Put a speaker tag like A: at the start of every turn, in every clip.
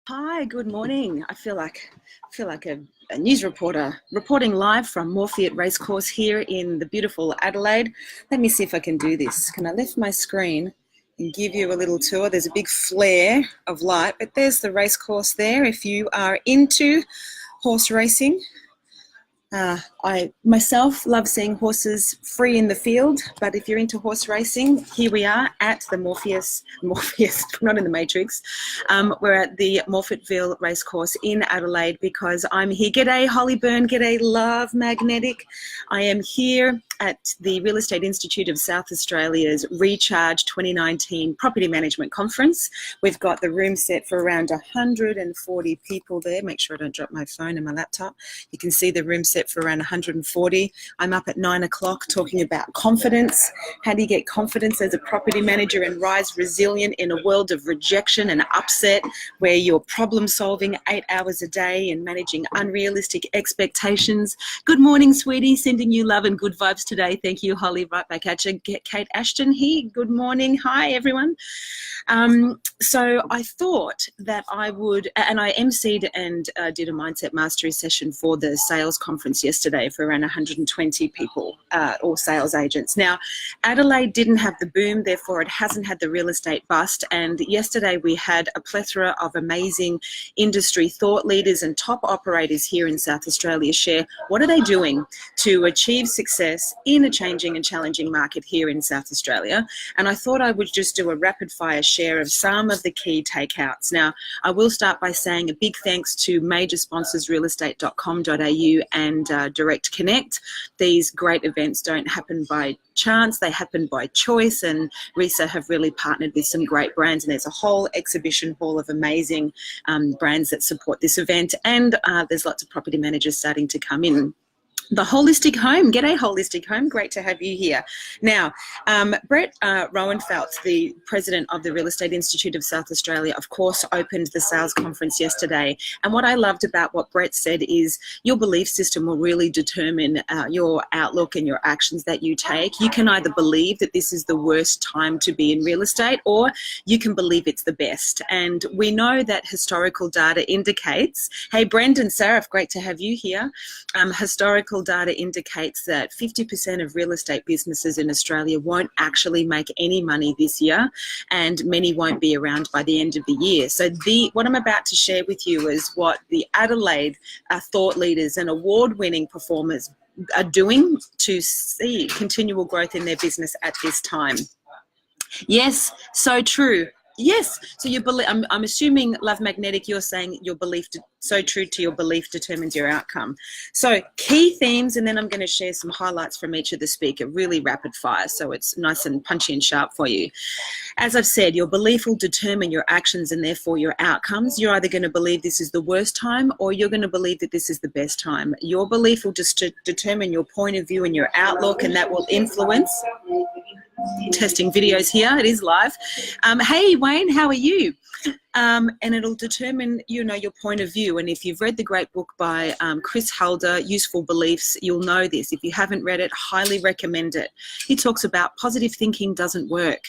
A: Hi, good morning. I feel like a news reporter reporting live from Morpheus Racecourse here in the beautiful Adelaide. Let me see if I can do this. Can I lift my screen and give you a little tour? There's a big flare of light, but there's the racecourse there. If you are into horse racing, I myself love seeing horses free in the field, but if you're into horse racing, here we are at the Morpheus, not in the Matrix. We're at the Morfettville Racecourse in Adelaide because I'm here. G'day Hollyburn, g'day Love Magnetic. I am here at the Real Estate Institute of South Australia's Recharge 2019 Property Management Conference. We've got the room set for around 140 people there. Make sure I don't drop my phone and my laptop. You can see the room set for around 140. I'm up at 9 o'clock talking about confidence. How do you get confidence as a property manager and rise resilient in a world of rejection and upset, where you're problem solving 8 hours a day and managing unrealistic expectations? Good morning, sweetie. Sending you love and good vibes today. Thank you, Holly. Right back at you. Get Kate Ashton here. Good morning. Hi, everyone. So I thought that I would, and I emceed and did a mindset mastery session for the sales conference yesterday for around 120 people, or sales agents. Now, Adelaide didn't have the boom, therefore it hasn't had the real estate bust. And yesterday we had a plethora of amazing industry thought leaders and top operators here in South Australia share what are they doing to achieve success in a changing and challenging market here in South Australia. And I thought I would just do a rapid fire share of some of the key takeouts. Now, I will start by saying a big thanks to major sponsors realestate.com.au and Direct Connect. These great events don't happen by chance, they happen by choice, and RESA have really partnered with some great brands, and there's a whole exhibition hall of amazing brands that support this event, and there's lots of property managers starting to come in. The Holistic Home. G'day, Holistic Home. Great to have you here. Now, Brett Roenfeldt, the president of the Real Estate Institute of South Australia, of course, opened the sales conference yesterday. And what I loved about what Brett said is your belief system will really determine your outlook and your actions that you take. You can either believe that this is the worst time to be in real estate, or you can believe it's the best. And we know that historical data indicates, hey, Brendan, Sarah, great to have you here. Historical data indicates that 50% of real estate businesses in Australia won't actually make any money this year, and many won't be around by the end of the year. So what I'm about to share with you is what the Adelaide thought leaders and award-winning performers are doing to see continual growth in their business at this time. Yes, so true. Yes, so you believe. I'm assuming, Love Magnetic, you're saying your belief, so true to your belief determines your outcome. So key themes, and then I'm going to share some highlights from each of the speaker, really rapid fire, so it's nice and punchy and sharp for you. As I've said, your belief will determine your actions and therefore your outcomes. You're either going to believe this is the worst time, or you're going to believe that this is the best time. Your belief will just determine your point of view and your outlook, and that will influence. Testing videos here, it is live. Hey Wayne, how are you? And it'll determine, you know, your point of view. And if you've read the great book by Chris Halder, Useful Beliefs, you'll know this. If you haven't read it, highly recommend it. He talks about positive thinking doesn't work.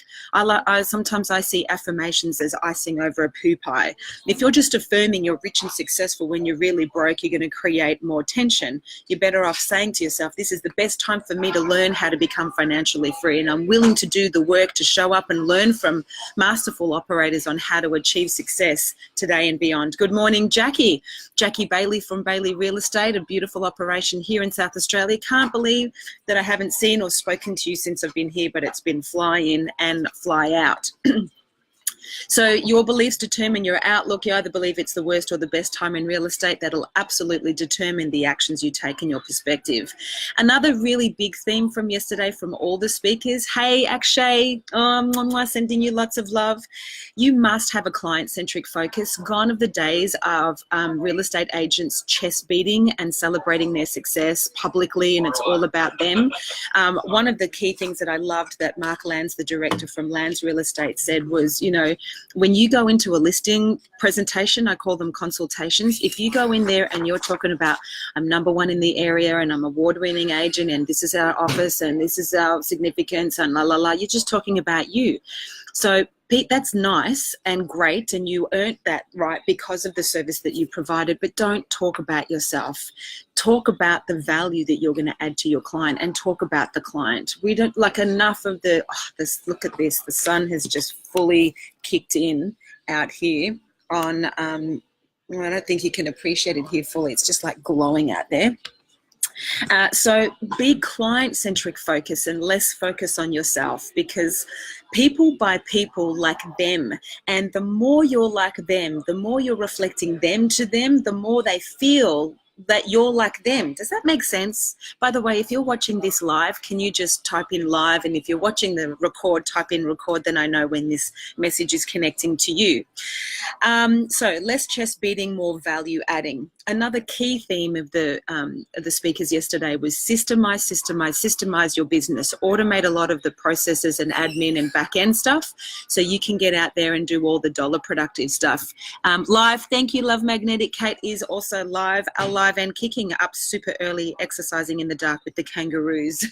A: Sometimes I see affirmations as icing over a poo pie. If you're just affirming you're rich and successful when you're really broke, you're going to create more tension. You're better off saying to yourself, this is the best time for me to learn how to become financially free, and I'm willing to do the work to show up and learn from masterful operators on how to achieve success today and beyond. Good morning, Jackie. Jackie Bailey from Bailey Real Estate, a beautiful operation here in South Australia. Can't believe that I haven't seen or spoken to you since I've been here, but it's been fly in and fly out. So your beliefs determine your outlook. You either believe it's the worst or the best time in real estate. That'll absolutely determine the actions you take and your perspective. Another really big theme from yesterday from all the speakers. Hey, Akshay, sending you lots of love. You must have a client-centric focus. Gone are the days of real estate agents chest beating and celebrating their success publicly, and it's all about them. One of the key things that I loved that Mark Lands, the director from Lands Real Estate, said was, you know, when you go into a listing presentation, I call them consultations, if you go in there and you're talking about, I'm number one in the area and I'm award-winning agent and this is our office and this is our significance and la la la, you're just talking about you. So Pete, that's nice and great, and you earned that right because of the service that you provided, but don't talk about yourself. Talk about the value that you're going to add to your client, and talk about the client. We don't like enough of this. Look at this. The sun has just fully kicked in out here on, I don't think you can appreciate it here fully. It's just like glowing out there. So be client-centric focus and less focus on yourself, because people buy people like them. And the more you're like them, the more you're reflecting them to them, the more they feel that you're like them. Does that make sense? By the way, if you're watching this live, can you just type in live? And if you're watching the record, type in record, then I know when this message is connecting to you. So less chest beating, more value adding. Another key theme of the speakers yesterday was systemize your business. Automate a lot of the processes and admin and back end stuff so you can get out there and do all the dollar productive stuff. Live, thank you, Love Magnetic. Kate is also live, alive and kicking, up super early, exercising in the dark with the kangaroos.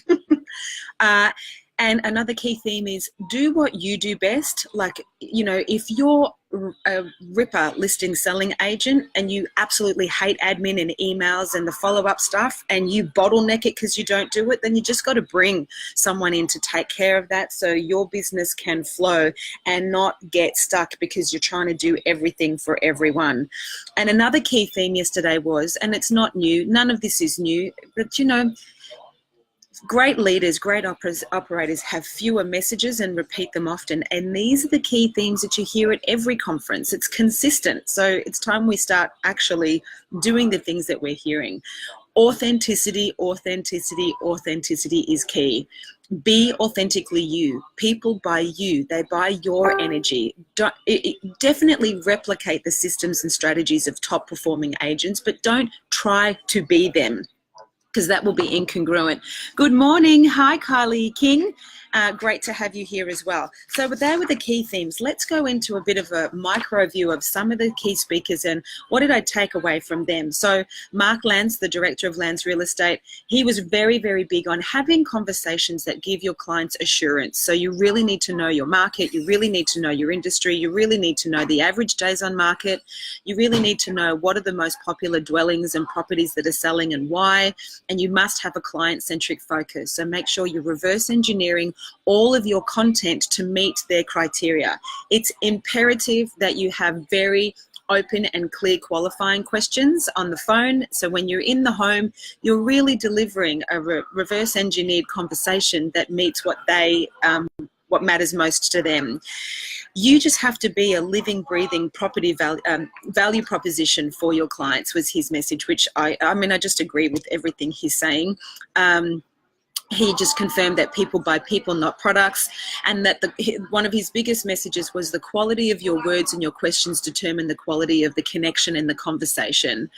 A: And another key theme is do what you do best. Like, you know, if you're a ripper listing selling agent and you absolutely hate admin and emails and the follow-up stuff and you bottleneck it because you don't do it, then you just got to bring someone in to take care of that so your business can flow and not get stuck because you're trying to do everything for everyone. And another key theme yesterday was, and it's not new, none of this is new, but you know, great leaders, great operators have fewer messages and repeat them often. And these are the key themes that you hear at every conference. It's consistent. So it's time we start actually doing the things that we're hearing. Authenticity, authenticity, authenticity is key. Be authentically you. People buy you. They buy your energy. Definitely replicate the systems and strategies of top performing agents, but don't try to be them, because that will be incongruent. Good morning. Hi, Kylie King. Great to have you here as well. So they were the key themes. Let's go into a bit of a micro view of some of the key speakers and what did I take away from them. So Mark Lance, the director of Lance Real Estate, he was very, very big on having conversations that give your clients assurance. So you really need to know your market. You really need to know your industry. You really need to know the average days on market. You really need to know what are the most popular dwellings and properties that are selling and why. And you must have a client-centric focus. So make sure you're reverse engineering all of your content to meet their criteria. It's imperative that you have very open and clear qualifying questions on the phone. So when you're in the home, you're really delivering a reverse engineered conversation that meets what they, what matters most to them. You just have to be a living, breathing property value proposition for your clients, was his message, which I mean, I just agree with everything he's saying. He just confirmed that people buy people, not products, and that one of his biggest messages was the quality of your words and your questions determine the quality of the connection and the conversation.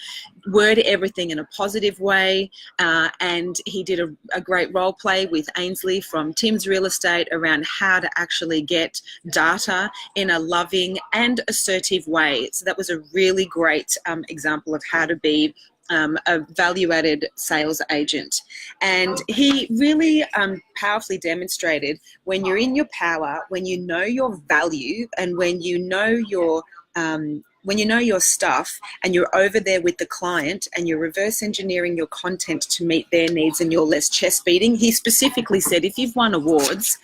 A: Word everything in a positive way, and he did a great role play with Ainsley from Tim's Real Estate around how to actually get data in a loving and assertive way. So that was a really great example of how to be a value-added sales agent. And he really powerfully demonstrated when you're in your power, when you know your value, and when you know your stuff and you're over there with the client and you're reverse engineering your content to meet their needs and you're less chest beating. He specifically said if you've won awards,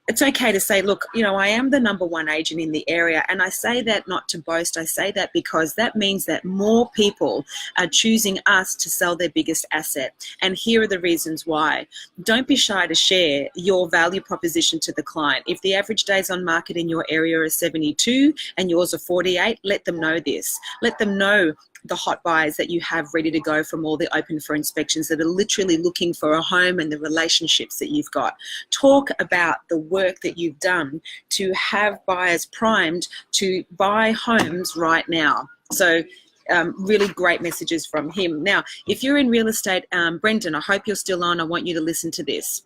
A: it's okay to say, look, you know, I am the #1 agent in the area. And I say that not to boast. I say that because that means that more people are choosing us to sell their biggest asset. And here are the reasons why. Don't be shy to share your value proposition to the client. If the average days on market in your area are 72 and yours are 48, let them know this. Let them know the hot buyers that you have ready to go from all the open for inspections that are literally looking for a home and the relationships that you've got. Talk about the work that you've done to have buyers primed to buy homes right now. So really great messages from him. Now, if you're in real estate, Brendan, I hope you're still on. I want you to listen to this.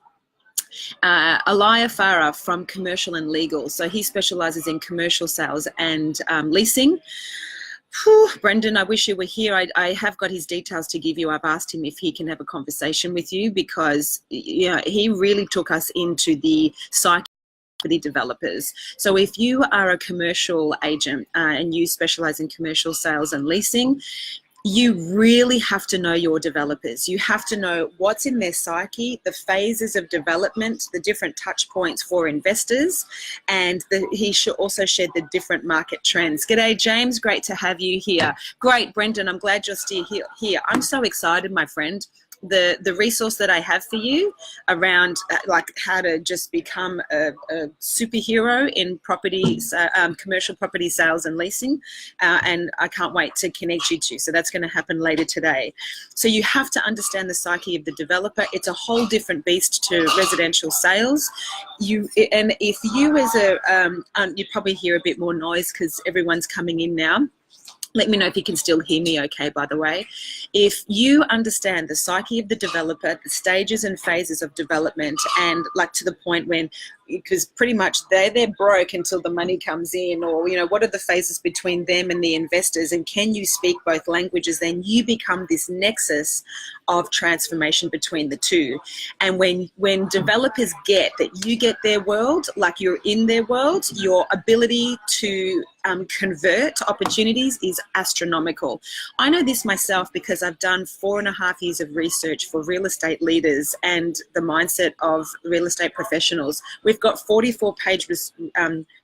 A: Alaya Farah from Commercial and Legal. So he specializes in commercial sales and leasing. Whew, Brendan, I wish you were here. I have got his details to give you. I've asked him if he can have a conversation with you because, you know, he really took us into the psyche property developers. So if you are a commercial agent and you specialize in commercial sales and leasing, you really have to know your developers. You have to know what's in their psyche, the phases of development, the different touch points for investors, and he also shared the different market trends. G'day, James. Great to have you here. Great, Brendan. I'm glad you're still here. I'm so excited, my friend. The resource that I have for you around like how to just become a superhero in property, commercial property sales and leasing, and I can't wait to connect you to. So that's going to happen later today. So you have to understand the psyche of the developer. It's a whole different beast to residential sales. And if you as you probably hear a bit more noise because everyone's coming in now. Let me know if you can still hear me okay, by the way. If you understand the psyche of the developer, the stages and phases of development, and like to the point when, because pretty much they're broke until the money comes in, or, you know, what are the phases between them and the investors, and can you speak both languages, then you become this nexus of transformation between the two. And when developers get that you get their world, like you're in their world, your ability to convert opportunities is astronomical. I know this myself because I've done 4.5 years of research for real estate leaders and the mindset of real estate professionals. We've got 44-page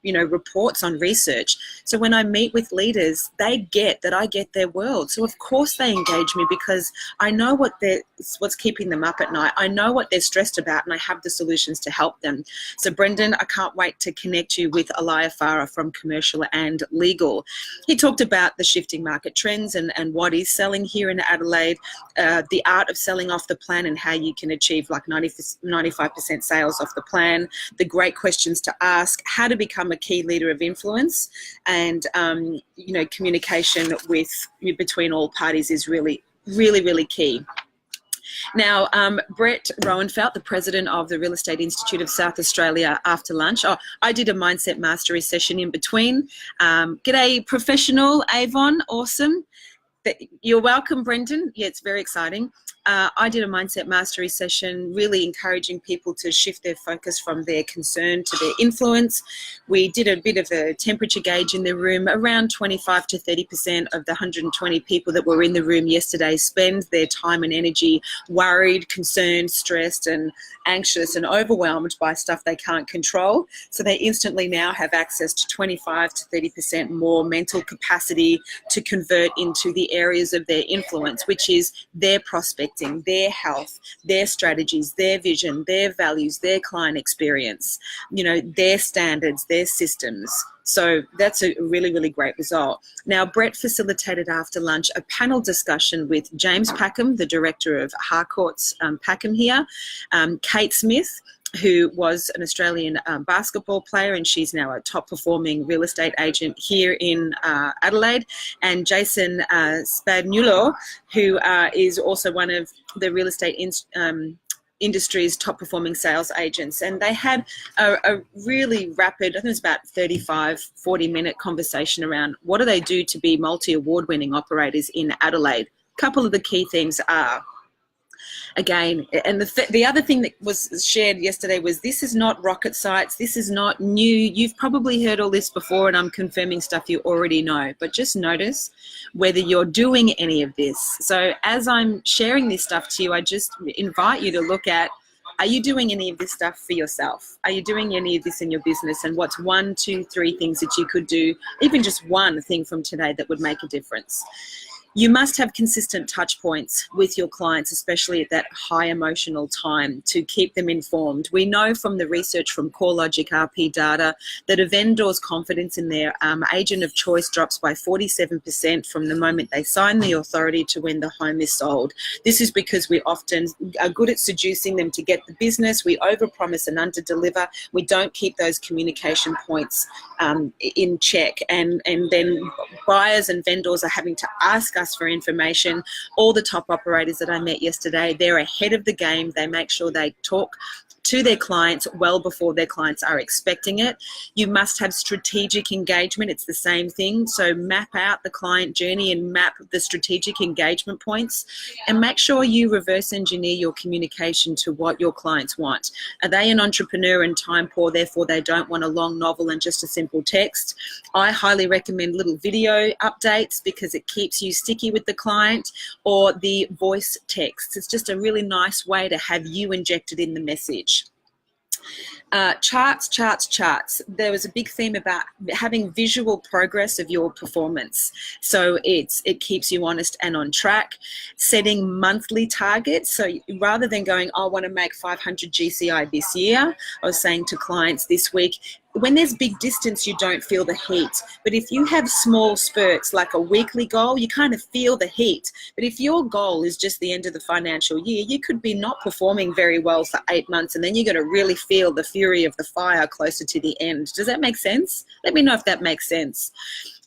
A: reports on research. So when I meet with leaders, they get that I get their world. So of course they engage me because I know what's keeping them up at night. I know what they're stressed about, and I have the solutions to help them. So Brendan, I can't wait to connect you with Elia Farah from Commercial and Legal. He talked about the shifting market trends and what is selling here in Adelaide, the art of selling off the plan and how you can achieve like 95% sales off the plan, the great questions to ask, how to become a key leader of influence, and communication between all parties is really, really, really key. Now, Brett Roenfeldt, the president of the Real Estate Institute of South Australia, after lunch. Oh, I did a mindset mastery session in between. G'day, professional Avon, awesome. You're welcome, Brendan. Yeah, it's very exciting. I did a mindset mastery session, really encouraging people to shift their focus from their concern to their influence. We did a bit of a temperature gauge in the room. Around 25 to 30% of the 120 people that were in the room yesterday spend their time and energy worried, concerned, stressed, and anxious and overwhelmed by stuff they can't control. So they instantly now have access to 25 to 30% more mental capacity to convert into the areas of their influence, which is their prospecting, their health, their strategies, their vision, their values, their client experience, their standards, their systems. So that's a really, really great result. Now, Brett facilitated after lunch a panel discussion with James Packham, the director of Harcourts Packham here, Kate Smith, who was an Australian basketball player, and she's now a top performing real estate agent here in Adelaide, and Jason Spagnuolo, who is also one of the real estate industry's top performing sales agents. And they had a really rapid, I think it was about 40-minute conversation around what do they do to be multi-award winning operators in Adelaide. A couple of the key things are, again, and the other thing that was shared yesterday was this is not rocket science. This is not new. You've probably heard all this before, and I'm confirming stuff you already know. But just notice whether you're doing any of this. So as I'm sharing this stuff to you, I just invite you to look at, are you doing any of this stuff for yourself? Are you doing any of this in your business? And what's 1, 2, 3 things that you could do, even just one thing from today that would make a difference? You must have consistent touch points with your clients, especially at that high emotional time, to keep them informed. We know from the research from CoreLogic RP data that a vendor's confidence in their agent of choice drops by 47% from the moment they sign the authority to when the home is sold. This is because we often are good at seducing them to get the business. We overpromise and underdeliver. We don't keep those communication points in check. And then buyers and vendors are having to ask us for information. All the top operators that I met yesterday, they're ahead of the game. They make sure they talk to their clients well before their clients are expecting it. You must have strategic engagement. It's the same thing. So map out the client journey and map the strategic engagement points, and make sure you reverse engineer your communication to what your clients want. Are they an entrepreneur and time poor, therefore they don't want a long novel and just a simple text? I highly recommend little video updates because it keeps you sticky with the client, or the voice text. It's just a really nice way to have you injected in the message. Charts. There was a big theme about having visual progress of your performance. So it keeps you honest and on track. Setting monthly targets. So rather than going, I want to make 500 GCI this year, I was saying to clients this week, when there's big distance, you don't feel the heat. But if you have small spurts, like a weekly goal, you kind of feel the heat. But if your goal is just the end of the financial year, you could be not performing very well for 8 months, and then you're going to really feel the fury of the fire closer to the end. Does that make sense? Let me know if that makes sense.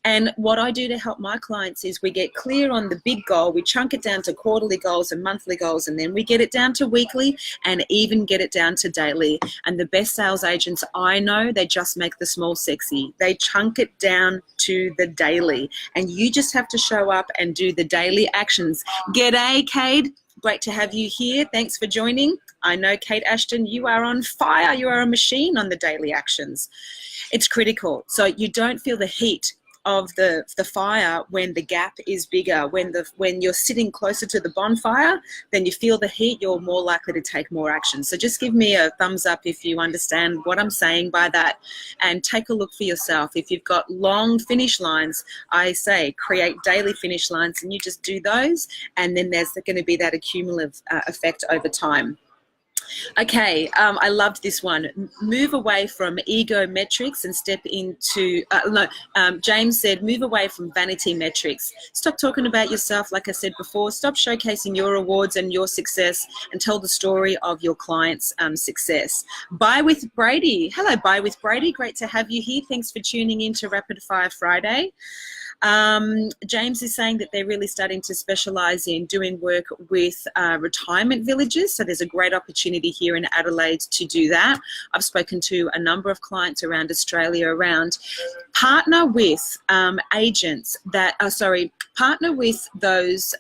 A: And what I do to help my clients is we get clear on the big goal, we chunk it down to quarterly goals and monthly goals, and then we get it down to weekly and even get it down to daily. And the best sales agents I know, they just make the small sexy. They chunk it down to the daily, and you just have to show up and do the daily actions. G'day, Cade. Great to have you here. Thanks for joining. I know, Kate Ashton, you are on fire. You are a machine on the daily actions. It's critical. So you don't feel the heat of the fire when the gap is bigger. When you're sitting closer to the bonfire, then you feel the heat, you're more likely to take more action. So just give me a thumbs up if you understand what I'm saying by that, and take a look for yourself. If you've got long finish lines, I say create daily finish lines, and you just do those, and then there's going to be that accumulative effect over time. Okay, I loved this one. Move away from ego metrics and step into, James said, move away from vanity metrics. Stop talking about yourself, like I said before. Stop showcasing your awards and your success, and tell the story of your client's success. Buy with Brady. Hello, Buy with Brady. Great to have you here. Thanks for tuning in to Rapid Fire Friday. James is saying that they're really starting to specialise in doing work with retirement villages. So there's a great opportunity here in Adelaide to do that. I've spoken to a number of clients around Australia around partner with agents that, partner with those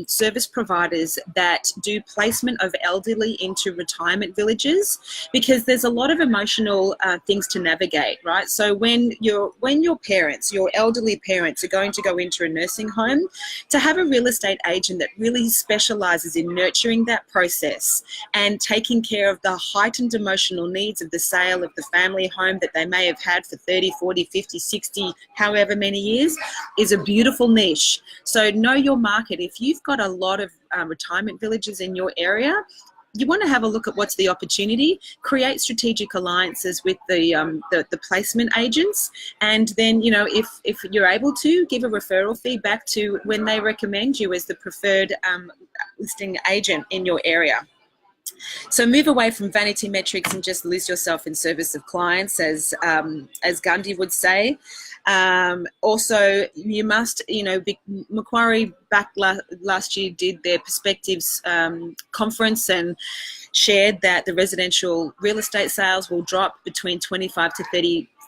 A: service providers that do placement of elderly into retirement villages, because there's a lot of emotional things to navigate, right? So when your parents, your elderly parents are going to go into a nursing home, to have a real estate agent that really specializes in nurturing that process and taking care of the heightened emotional needs of the sale of the family home that they may have had for 30, 40, 50, 60, however many years, is a beautiful niche. So know your market. If you've got a lot of retirement villages in your area, you want to have a look at what's the opportunity, create strategic alliances with the placement agents, and then, you know, if you're able to, give a referral fee back to when they recommend you as the preferred listing agent in your area. So move away from vanity metrics and just lose yourself in service of clients, as Gandhi would say. Also, you must, Macquarie back last year did their Perspectives conference and shared that the residential real estate sales will drop between 25 to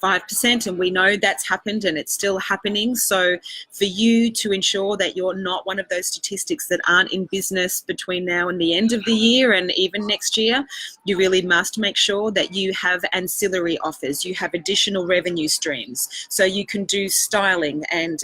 A: 35%, and we know that's happened and it's still happening. So for you to ensure that you're not one of those statistics that aren't in business between now and the end of the year and even next year, you really must make sure that you have ancillary offers, you have additional revenue streams. So you can do styling and,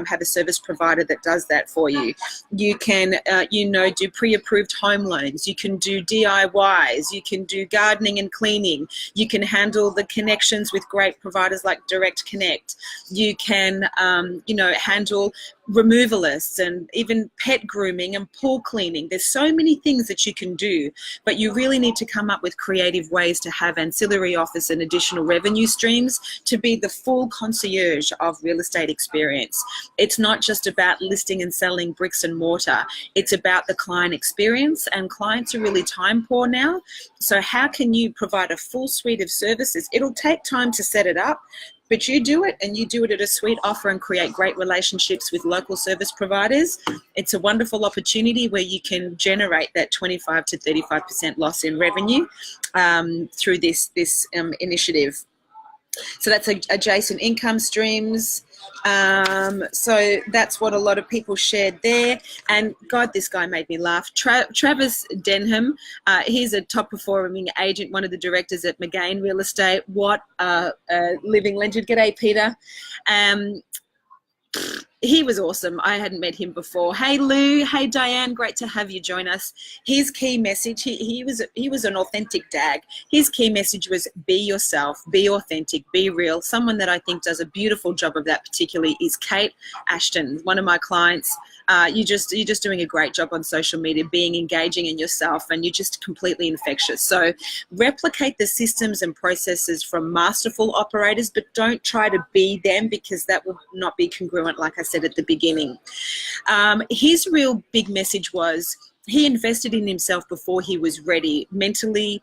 A: have a service provider that does that for you. You can, do pre-approved home loans. You can do DIYs. You can do gardening and cleaning. You can handle the connections with great providers like Direct Connect. You can, handle removalists and even pet grooming and pool cleaning. There's so many things that you can do, but you really need to come up with creative ways to have ancillary offers and additional revenue streams to be the full concierge of real estate experience. It's not just about listing and selling bricks and mortar. It's about the client experience, and clients are really time poor now. So how can you provide a full suite of services? It'll take time to set it up. but you do it, and you do it at a sweet offer and create great relationships with local service providers. It's a wonderful opportunity where you can generate that 25 to 35% loss in revenue through this initiative. So that's adjacent income streams. So that's what a lot of people shared there. And God, this guy made me laugh. Travis Denham, he's a top performing agent, one of the directors at McGain Real Estate. What a living legend. G'day, Peter. He was awesome. I hadn't met him before. Hey, Lou. Hey, Diane. Great to have you join us. His key message, he was an authentic dag. His key message was be yourself, be authentic, be real. Someone that I think does a beautiful job of that particularly is Kate Ashton, one of my clients. You're just doing a great job on social media, being engaging in yourself, and you're just completely infectious. So replicate the systems and processes from masterful operators, but don't try to be them, because that will not be congruent, like I said at the beginning. His real big message was he invested in himself before he was ready, mentally,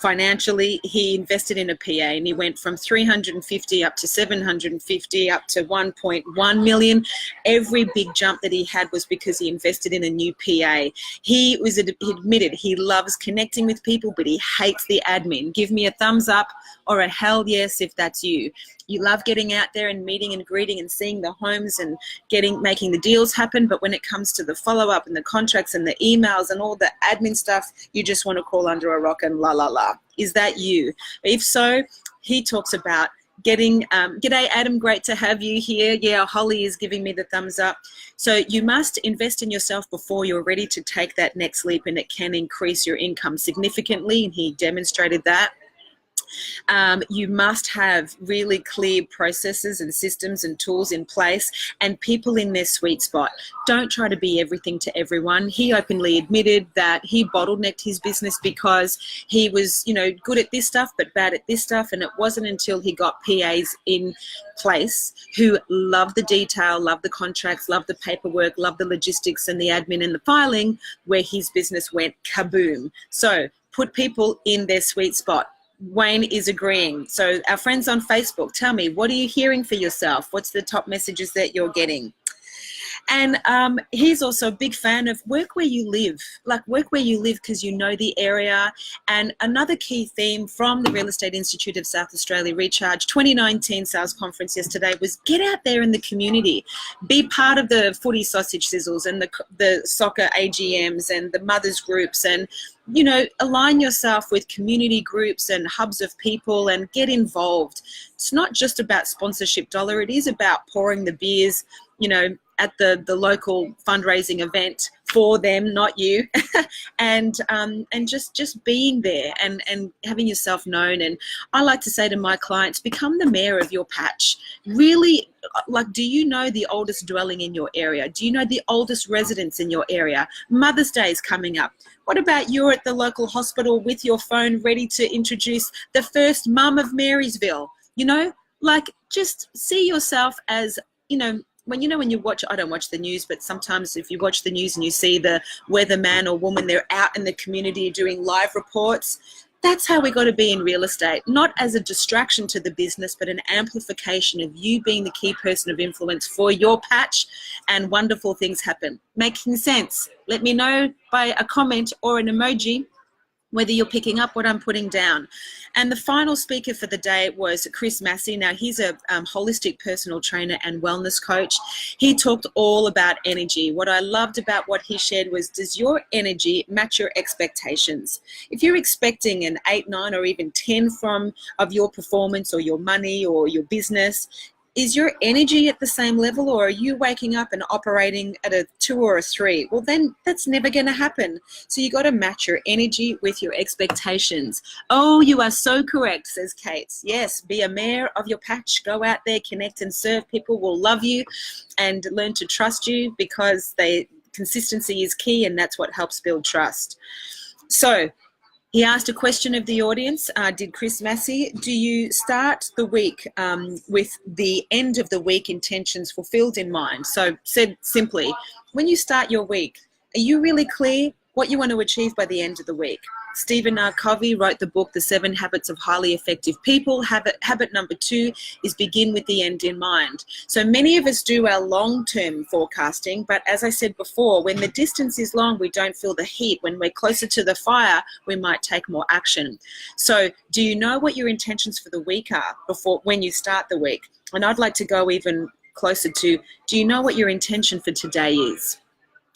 A: financially. He invested in a PA, and he went from 350 up to 750 up to 1.1 million. Every big jump that he had was because he invested in a new PA. He admitted he loves connecting with people, but he hates the admin. Give me a thumbs up or a hell yes if that's you. You love getting out there and meeting and greeting and seeing the homes and making the deals happen. But when it comes to the follow-up and the contracts and the emails and all the admin stuff, you just want to crawl under a rock and la, la, la. Is that you? If so, he talks about g'day, Adam. Great to have you here. Yeah, Holly is giving me the thumbs up. So you must invest in yourself before you're ready to take that next leap, and it can increase your income significantly. And he demonstrated that. You must have really clear processes and systems and tools in place, and people in their sweet spot. Don't try to be everything to everyone. He openly admitted that he bottlenecked his business because he was, good at this stuff but bad at this stuff, and it wasn't until he got PAs in place who love the detail, love the contracts, love the paperwork, love the logistics and the admin and the filing, where his business went kaboom. So put people in their sweet spot. Wayne is agreeing. So our friends on Facebook, tell me, what are you hearing for yourself? What's the top messages that you're getting? And he's also a big fan of work where you live, because you know the area. And another key theme from the Real Estate Institute of South Australia Recharge 2019 sales conference yesterday was get out there in the community, be part of the footy sausage sizzles and the soccer AGMs and the mothers groups, and align yourself with community groups and hubs of people and get involved. It's not just about sponsorship dollar. It is about pouring the beers, at the local fundraising event for them, not you, and just being there and having yourself known. And I like to say to my clients, become the mayor of your patch. Really, do you know the oldest dwelling in your area? Do you know the oldest residents in your area? Mother's Day is coming up. What about you're at the local hospital with your phone ready to introduce the first mum of Marysville? Just see yourself as, when you watch, I don't watch the news, but sometimes if you watch the news and you see the weatherman or woman, they're out in the community doing live reports. That's how we got to be in real estate, not as a distraction to the business, but an amplification of you being the key person of influence for your patch, and wonderful things happen. Making sense? Let me know by a comment or an emoji whether you're picking up what I'm putting down. And the final speaker for the day was Chris Massey. Now, he's a holistic personal trainer and wellness coach. He talked all about energy. What I loved about what he shared was, does your energy match your expectations? If you're expecting an 8, 9, or even 10 of your performance or your money or your business, is your energy at the same level, or are you waking up and operating at a 2 or a 3? Well, then that's never going to happen. So you got to match your energy with your expectations. Oh, you are so correct, says Kate. Yes, be a mayor of your patch. Go out there, connect and serve. People will love you and learn to trust you, because consistency is key, and that's what helps build trust. So he asked a question of the audience, did Chris Massey, do you start the week with the end of the week intentions fulfilled in mind? So said simply, when you start your week, are you really clear what you want to achieve by the end of the week? Stephen R. Covey wrote the book, The 7 Habits of Highly Effective People. Habit number 2 is begin with the end in mind. So many of us do our long-term forecasting, but as I said before, when the distance is long, we don't feel the heat. When we're closer to the fire, we might take more action. So do you know what your intentions for the week are when you start the week? And I'd like to go even closer to, do you know what your intention for today is?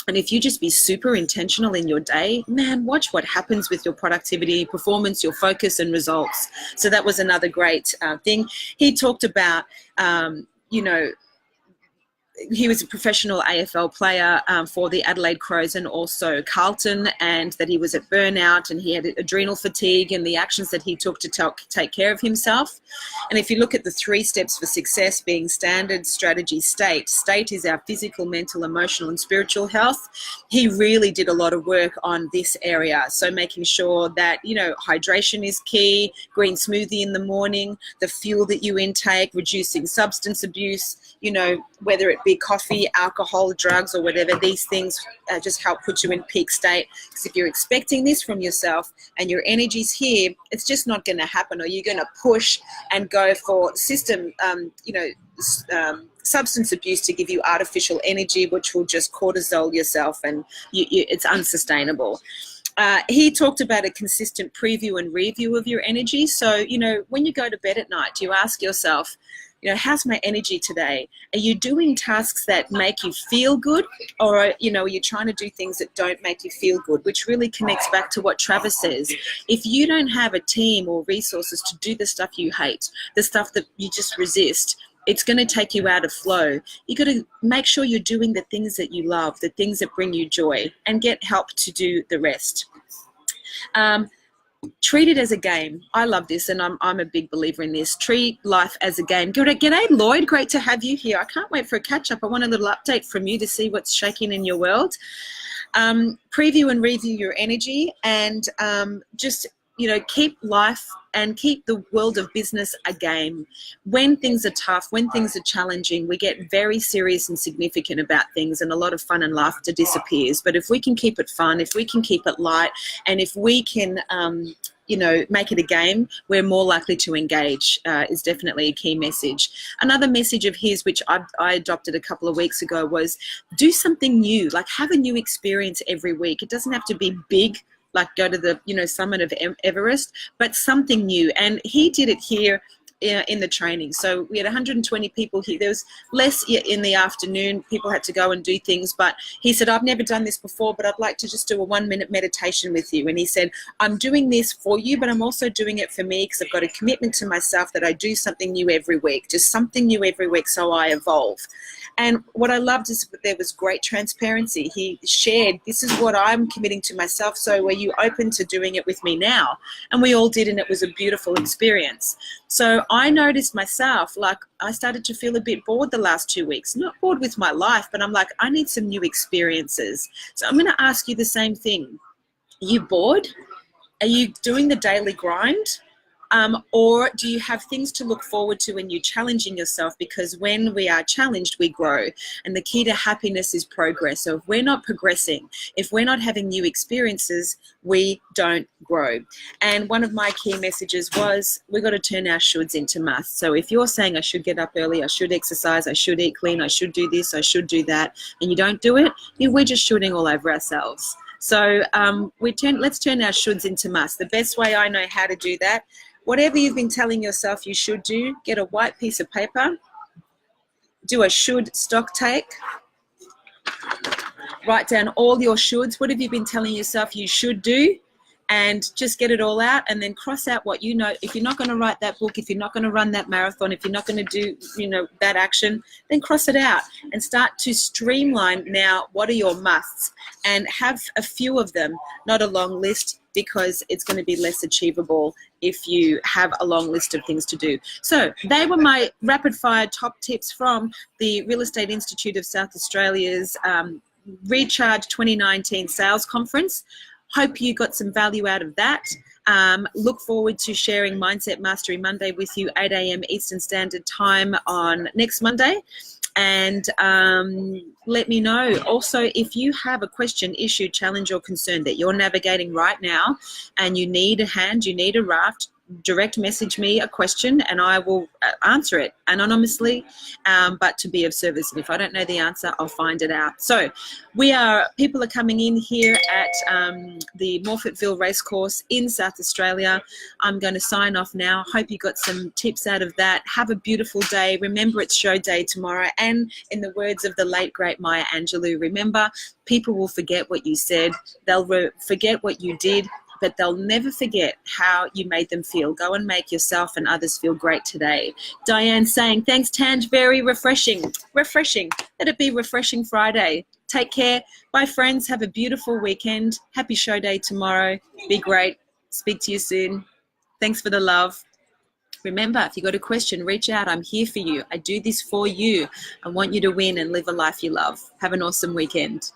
A: And if you just be super intentional in your day, man, watch what happens with your productivity, performance, your focus, and results. So that was another great thing. He talked about, he was a professional AFL player for the Adelaide Crows and also Carlton, and that he was at burnout and he had adrenal fatigue and the actions that he took to take care of himself. And if you look at the 3 steps for success being standard, strategy, state. State is our physical, mental, emotional, and spiritual health. He really did a lot of work on this area. So making sure that, hydration is key, green smoothie in the morning, the fuel that you intake, reducing substance abuse, whether it be coffee, alcohol, drugs, or whatever, these things just help put you in peak state. Because if you're expecting this from yourself and your energy's here, it's just not going to happen, or you're going to push and go for substance abuse to give you artificial energy, which will just cortisol yourself, and it's unsustainable. He talked about a consistent preview and review of your energy. So, when you go to bed at night, you ask yourself, how's my energy today? Are you doing tasks that make you feel good, or, are you trying to do things that don't make you feel good, which really connects back to what Travis says. If you don't have a team or resources to do the stuff you hate, the stuff that you just resist, it's going to take you out of flow. You got to make sure you're doing the things that you love, the things that bring you joy, and get help to do the rest. Treat it as a game. I love this, and I'm a big believer in this. Treat life as a game. G'day, Lloyd. Great to have you here. I can't wait for a catch-up. I want a little update from you to see what's shaking in your world. Preview and review your energy, and just keep life and keep the world of business a game. When things are tough, when things are challenging, we get very serious and significant about things, and a lot of fun and laughter disappears. But if we can keep it fun, if we can keep it light, and if we can make it a game, we're more likely to engage, is definitely a key message. Another message of his, which I adopted a couple of weeks ago, was do something new. Like, have a new experience every week. It doesn't have to be big, like go to the summit of Everest, but something new. And he did it here in the training. So we had 120 people here. There was less in the afternoon. People had to go and do things, but he said, I've never done this before, but I'd like to just do a 1-minute meditation with you. And he said, I'm doing this for you, but I'm also doing it for me, because I've got a commitment to myself that I do something new every week, just something new every week, so I evolve. And what I loved is that there was great transparency. He shared, this is what I'm committing to myself, so are you open to doing it with me now? And we all did, and it was a beautiful experience. So I noticed myself, like, I started to feel a bit bored the last 2 weeks. Not bored with my life, but I'm like, I need some new experiences. So I'm going to ask you the same thing. Are you bored? Are you doing the daily grind? Or do you have things to look forward to when you're challenging yourself? Because when we are challenged, we grow. And the key to happiness is progress. So if we're not progressing, if we're not having new experiences, we don't grow. And one of my key messages was, we got to turn our shoulds into must. So if you're saying I should get up early, I should exercise, I should eat clean, I should do this, I should do that, and you don't do it, we're just shooting all over ourselves. So let's turn our shoulds into must. The best way I know how to do that, whatever you've been telling yourself you should do, get a white piece of paper, do a should stock take, write down all your shoulds. What have you been telling yourself you should do? And just get it all out, and then cross out what you know. If you're not going to write that book, if you're not going to run that marathon, if you're not going to do, that action, then cross it out and start to streamline now what are your musts, and have a few of them, not a long list, because it's going to be less achievable if you have a long list of things to do. So they were my rapid fire top tips from the Real Estate Institute of South Australia's Recharge 2019 sales conference. Hope you got some value out of that. Look forward to sharing Mindset Mastery Monday with you, 8 a.m. Eastern Standard Time on next Monday. And let me know. Also, if you have a question, issue, challenge, or concern that you're navigating right now and you need a hand, you need a raft, direct message me a question and I will answer it anonymously, but to be of service. And if I don't know the answer, I'll find it out. So people are coming in here at the Morfettville Racecourse in South Australia. I'm going to sign off now. Hope you got some tips out of that. Have a beautiful day. Remember, it's show day tomorrow. And in the words of the late, great Maya Angelou, remember, people will forget what you said. They'll forget what you did, but they'll never forget how you made them feel. Go and make yourself and others feel great today. Diane saying, thanks, Tanj, very refreshing. Refreshing. Let it be Refreshing Friday. Take care. Bye, friends. Have a beautiful weekend. Happy show day tomorrow. Be great. Speak to you soon. Thanks for the love. Remember, if you got a question, reach out. I'm here for you. I do this for you. I want you to win and live a life you love. Have an awesome weekend.